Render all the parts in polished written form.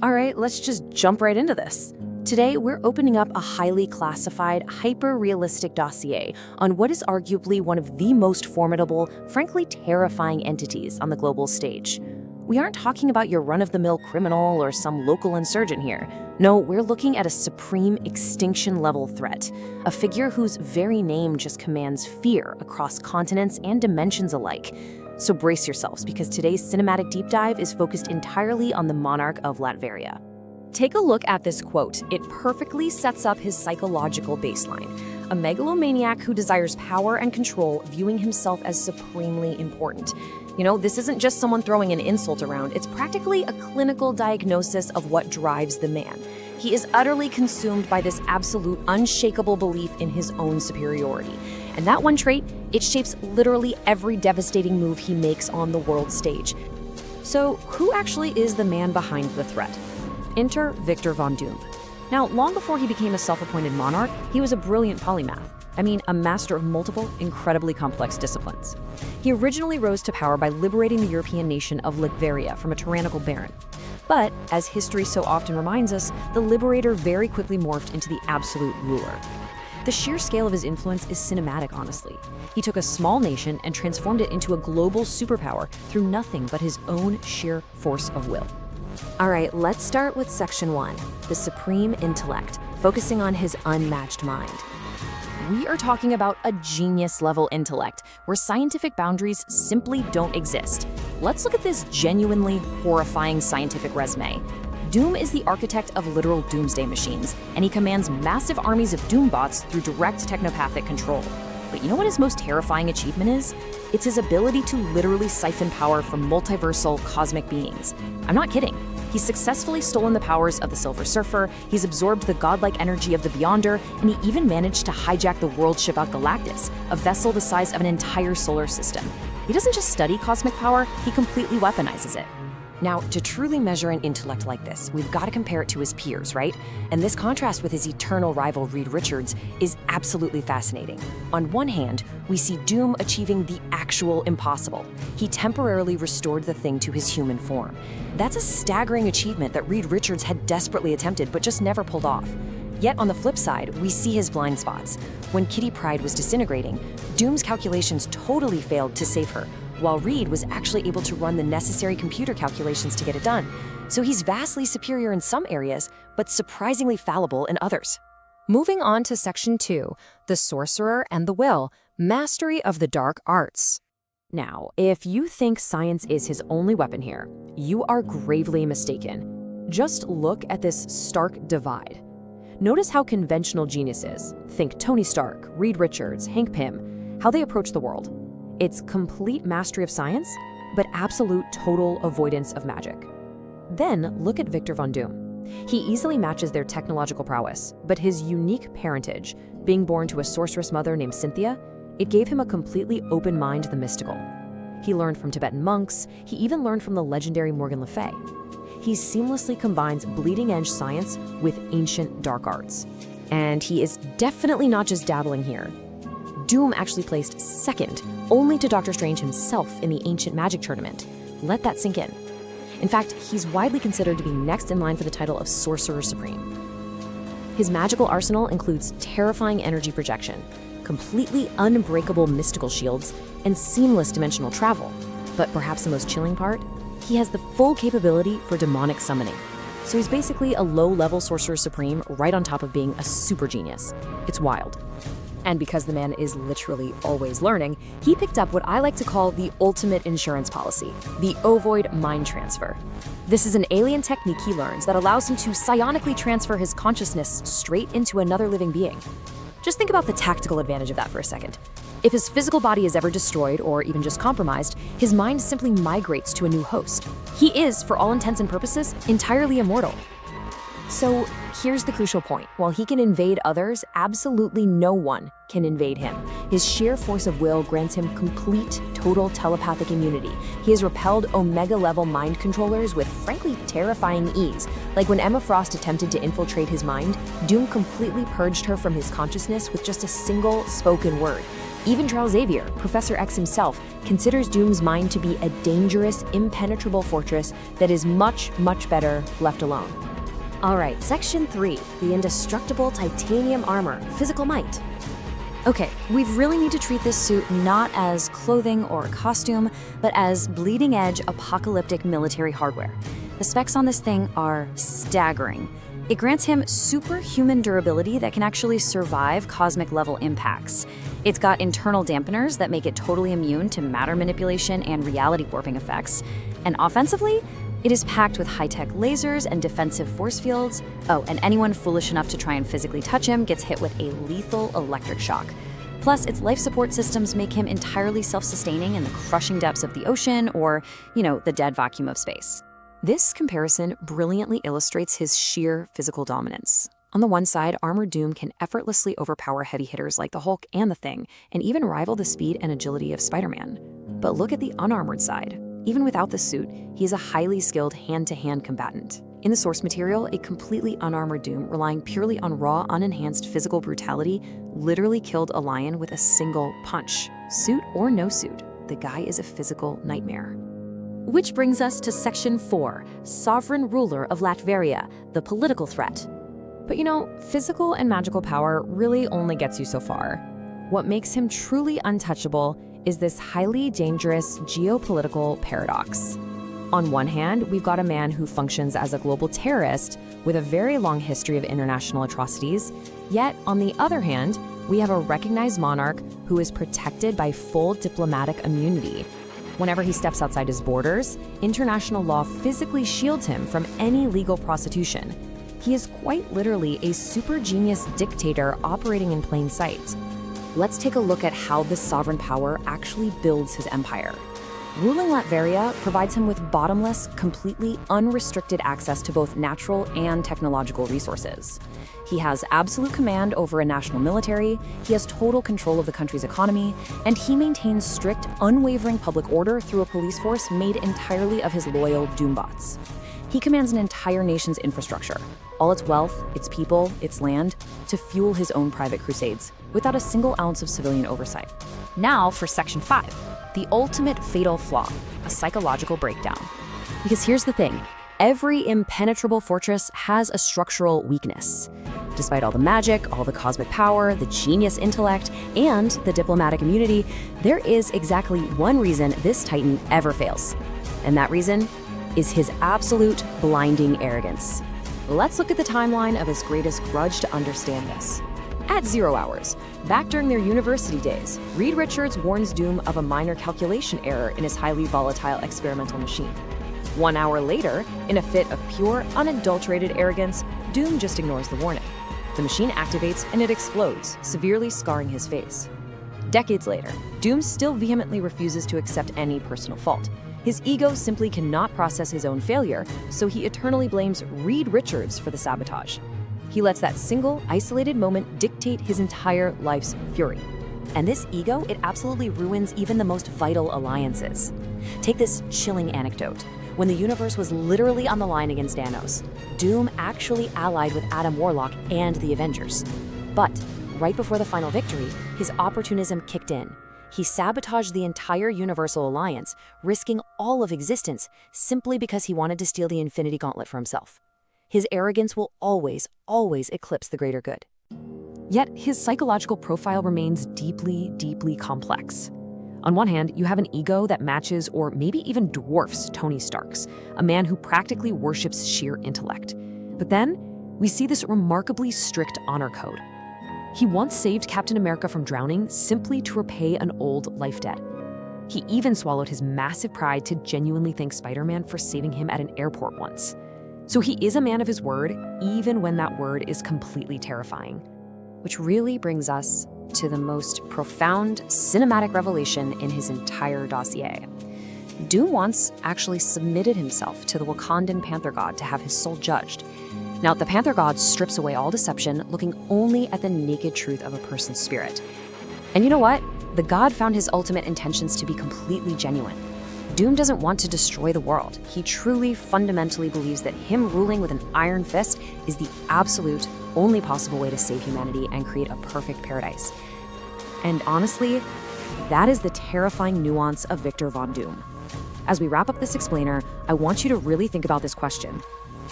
All right, let's just jump right into this. Today, we're opening up a highly classified, hyper-realistic dossier on what is arguably one of the most formidable, frankly terrifying entities on the global stage. We aren't talking about your run-of-the-mill criminal or some local insurgent here. No, we're looking at a supreme extinction-level threat, a figure whose very name just commands fear across continents and dimensions alike. So brace yourselves, because today's cinematic deep dive is focused entirely on the monarch of Latveria. Take a look at this quote. It perfectly sets up his psychological baseline. A megalomaniac who desires power and control, viewing himself as supremely important. You know, this isn't just someone throwing an insult around, it's practically a clinical diagnosis of what drives the man. He is utterly consumed by this absolute, unshakable belief in his own superiority. And that one trait, it shapes literally every devastating move he makes on the world stage. So, who actually is the man behind the threat? Enter Victor von Doom. Now, long before he became a self-appointed monarch, he was a brilliant polymath. I mean, a master of multiple, incredibly complex disciplines. He originally rose to power by liberating the European nation of Latveria from a tyrannical baron. But, as history so often reminds us, the liberator very quickly morphed into the absolute ruler. The sheer scale of his influence is cinematic, honestly. He took a small nation and transformed it into a global superpower through nothing but his own sheer force of will. All right, let's start with Section 1, the supreme intellect, focusing on his unmatched mind. We are talking about a genius-level intellect, where scientific boundaries simply don't exist. Let's look at this genuinely horrifying scientific resume. Doom is the architect of literal doomsday machines, and he commands massive armies of doombots through direct technopathic control. But you know what his most terrifying achievement is? It's his ability to literally siphon power from multiversal cosmic beings. I'm not kidding. He's successfully stolen the powers of the Silver Surfer, he's absorbed the godlike energy of the Beyonder, and he even managed to hijack the world ship out Galactus, a vessel the size of an entire solar system. He doesn't just study cosmic power, he completely weaponizes it. Now, to truly measure an intellect like this, we've got to compare it to his peers, right? And this contrast with his eternal rival Reed Richards is absolutely fascinating. On one hand, we see Doom achieving the actual impossible. He temporarily restored the Thing to his human form. That's a staggering achievement that Reed Richards had desperately attempted but just never pulled off. Yet on the flip side, we see his blind spots. When Kitty Pryde was disintegrating, Doom's calculations totally failed to save her, while Reed was actually able to run the necessary computer calculations to get it done. So he's vastly superior in some areas, but surprisingly fallible in others. Moving on to Section 2, the Sorcerer and the Will, Mastery of the Dark Arts. Now, if you think science is his only weapon here, you are gravely mistaken. Just look at this stark divide. Notice how conventional geniuses, think Tony Stark, Reed Richards, Hank Pym, how they approach the world. It's complete mastery of science, but absolute total avoidance of magic. Then look at Victor von Doom. He easily matches their technological prowess, but his unique parentage, being born to a sorceress mother named Cynthia, it gave him a completely open mind to the mystical. He learned from Tibetan monks, he even learned from the legendary Morgan Le Fay. He seamlessly combines bleeding-edge science with ancient dark arts. And he is definitely not just dabbling here. Doom actually placed second, only to Doctor Strange himself in the ancient magic tournament. Let that sink in. In fact, he's widely considered to be next in line for the title of Sorcerer Supreme. His magical arsenal includes terrifying energy projection, completely unbreakable mystical shields, and seamless dimensional travel. But perhaps the most chilling part? He has the full capability for demonic summoning. So he's basically a low-level Sorcerer Supreme right on top of being a super genius. It's wild. And because the man is literally always learning, he picked up what I like to call the ultimate insurance policy, the ovoid mind transfer. This is an alien technique he learns that allows him to psionically transfer his consciousness straight into another living being. Just think about the tactical advantage of that for a second. If his physical body is ever destroyed or even just compromised, his mind simply migrates to a new host. He is, for all intents and purposes, entirely immortal. So here's the crucial point. While he can invade others, absolutely no one can invade him. His sheer force of will grants him complete, total telepathic immunity. He has repelled Omega-level mind controllers with, frankly, terrifying ease. Like when Emma Frost attempted to infiltrate his mind, Doom completely purged her from his consciousness with just a single spoken word. Even Charles Xavier, Professor X himself, considers Doom's mind to be a dangerous, impenetrable fortress that is much, much better left alone. All right, Section 3, the indestructible titanium armor, physical might. Okay, we really need to treat this suit not as clothing or costume, but as bleeding-edge apocalyptic military hardware. The specs on this thing are staggering. It grants him superhuman durability that can actually survive cosmic-level impacts. It's got internal dampeners that make it totally immune to matter manipulation and reality warping effects. And offensively, it is packed with high-tech lasers and defensive force fields. Oh, and anyone foolish enough to try and physically touch him gets hit with a lethal electric shock. Plus, its life support systems make him entirely self-sustaining in the crushing depths of the ocean or, the dead vacuum of space. This comparison brilliantly illustrates his sheer physical dominance. On the one side, Armored Doom can effortlessly overpower heavy hitters like the Hulk and the Thing, and even rival the speed and agility of Spider-Man. But look at the unarmored side. Even without the suit, he is a highly skilled hand-to-hand combatant. In the source material, a completely unarmored Doom, relying purely on raw, unenhanced physical brutality, literally killed a lion with a single punch. Suit or no suit, the guy is a physical nightmare. Which brings us to Section 4, Sovereign Ruler of Latveria, the political threat. But physical and magical power really only gets you so far. What makes him truly untouchable is this highly dangerous geopolitical paradox. On one hand, we've got a man who functions as a global terrorist with a very long history of international atrocities, yet on the other hand, we have a recognized monarch who is protected by full diplomatic immunity. Whenever he steps outside his borders, international law physically shields him from any legal prosecution. He is quite literally a super genius dictator operating in plain sight. Let's take a look at how this sovereign power actually builds his empire. Ruling Latveria provides him with bottomless, completely unrestricted access to both natural and technological resources. He has absolute command over a national military, he has total control of the country's economy, and he maintains strict, unwavering public order through a police force made entirely of his loyal Doombots. He commands an entire nation's infrastructure, all its wealth, its people, its land, to fuel his own private crusades, without a single ounce of civilian oversight. Now for Section 5, the ultimate fatal flaw, a psychological breakdown. Because here's the thing, every impenetrable fortress has a structural weakness. Despite all the magic, all the cosmic power, the genius intellect, and the diplomatic immunity, there is exactly one reason this Titan ever fails. And that reason is his absolute blinding arrogance. Let's look at the timeline of his greatest grudge to understand this. At 0 hours, back during their university days, Reed Richards warns Doom of a minor calculation error in his highly volatile experimental machine. 1 hour later, in a fit of pure, unadulterated arrogance, Doom just ignores the warning. The machine activates and it explodes, severely scarring his face. Decades later, Doom still vehemently refuses to accept any personal fault. His ego simply cannot process his own failure, so he eternally blames Reed Richards for the sabotage. He lets that single, isolated moment dictate his entire life's fury. And this ego, it absolutely ruins even the most vital alliances. Take this chilling anecdote. When the universe was literally on the line against Thanos, Doom actually allied with Adam Warlock and the Avengers. But right before the final victory, his opportunism kicked in. He sabotaged the entire Universal Alliance, risking all of existence simply because he wanted to steal the Infinity Gauntlet for himself. His arrogance will always, always eclipse the greater good. Yet his psychological profile remains deeply, deeply complex. On one hand, you have an ego that matches or maybe even dwarfs Tony Stark's, a man who practically worships sheer intellect. But then, we see this remarkably strict honor code. He once saved Captain America from drowning simply to repay an old life debt. He even swallowed his massive pride to genuinely thank Spider-Man for saving him at an airport once. So he is a man of his word, even when that word is completely terrifying. Which really brings us to the most profound cinematic revelation in his entire dossier. Doom once actually submitted himself to the Wakandan Panther God to have his soul judged. Now, the Panther God strips away all deception, looking only at the naked truth of a person's spirit. And you know what? The God found his ultimate intentions to be completely genuine. Doom doesn't want to destroy the world. He truly, fundamentally believes that him ruling with an iron fist is the absolute, only possible way to save humanity and create a perfect paradise. And honestly, that is the terrifying nuance of Victor Von Doom. As we wrap up this explainer, I want you to really think about this question.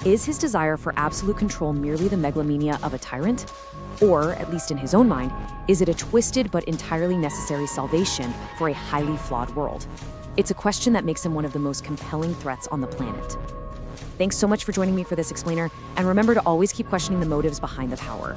Is his desire for absolute control merely the megalomania of a tyrant? Or, at least in his own mind, is it a twisted but entirely necessary salvation for a highly flawed world? It's a question that makes him one of the most compelling threats on the planet. Thanks so much for joining me for this explainer, and remember to always keep questioning the motives behind the power.